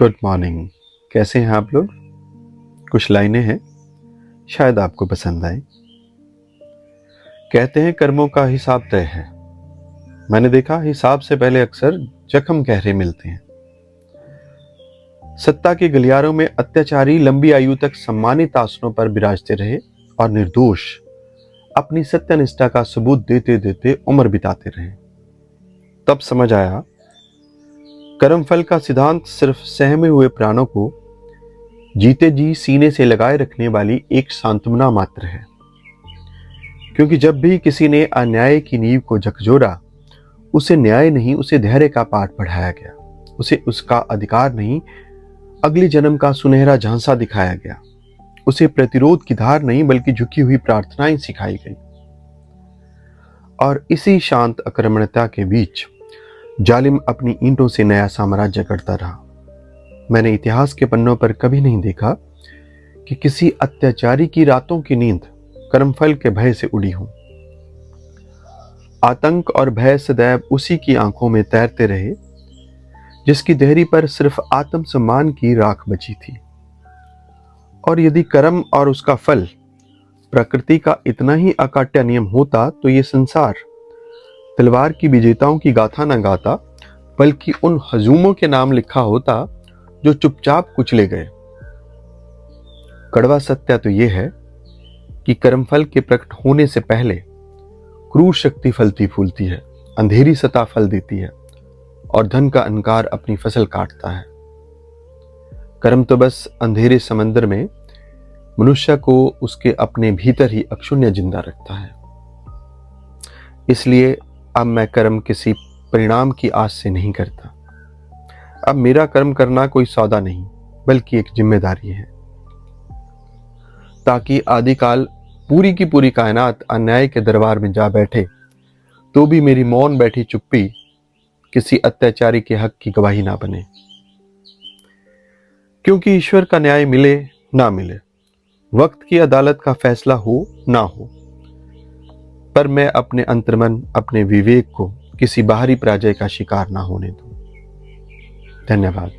Good morning. कैसे हैं आप लोग? कुछ लाइनें हैं, शायद आपको पसंद आए। कहते हैं कर्मों का हिसाब तय है। मैंने देखा हिसाब से पहले अक्सर जख्म गहरे मिलते हैं। सत्ता के गलियारों में अत्याचारी लंबी आयु तक सम्मानित आसनों पर विराजते रहे और निर्दोष अपनी सत्यनिष्ठा का सबूत देते देते उम्र बिताते रहे। तब समझ आया, कर्मफल का सिद्धांत सिर्फ सहमे हुए प्राणों को जीते जी सीने से लगाए रखने वाली एक सांत्वना मात्र है। क्योंकि जब भी किसी ने अन्याय की नींव को झकझोरा, उसे न्याय नहीं, उसे धैर्य का पाठ पढ़ाया गया। उसे उसका अधिकार नहीं, अगले जन्म का सुनहरा झांसा दिखाया गया। उसे प्रतिरोध की धार नहीं, बल्कि झुकी हुई प्रार्थनाएं सिखाई गई। और इसी शांत अक्रमणता के बीच जालिम अपनी ईंटों से नया साम्राज्य गढ़ता रहा। मैंने इतिहास के पन्नों पर कभी नहीं देखा कि किसी अत्याचारी की रातों की नींद कर्मफल के भय से उड़ी हो। आतंक और भय सदैव उसी की आंखों में तैरते रहे जिसकी देहरी पर सिर्फ आत्मसम्मान की राख बची थी। और यदि कर्म और उसका फल प्रकृति का इतना ही अकाट्य नियम होता तो ये संसार तलवार की विजेताओं की गाथा न गाता, बल्कि उन हजूमों के नाम लिखा होता जो चुपचाप कुचले गए। कड़वा सत्य तो यह है कि कर्मफल के प्रकट होने से पहले क्रूर शक्ति फलती फूलती है, अंधेरी सत्ता फल देती है और धन का अहंकार अपनी फसल काटता है। कर्म तो बस अंधेरे समंदर में मनुष्य को उसके अपने भीतर ही अक्षुण्य जिंदा रखता है। इसलिए अब मैं कर्म किसी परिणाम की आस से नहीं करता। अब मेरा कर्म करना कोई सौदा नहीं, बल्कि एक जिम्मेदारी है, ताकि आदिकाल पूरी की पूरी कायनात अन्याय के दरबार में जा बैठे तो भी मेरी मौन बैठी चुप्पी किसी अत्याचारी के हक की गवाही ना बने। क्योंकि ईश्वर का न्याय मिले ना मिले, वक्त की अदालत का फैसला हो ना हो, पर मैं अपने अंतर्मन, अपने विवेक को किसी बाहरी पराजय का शिकार ना होने दूं। धन्यवाद।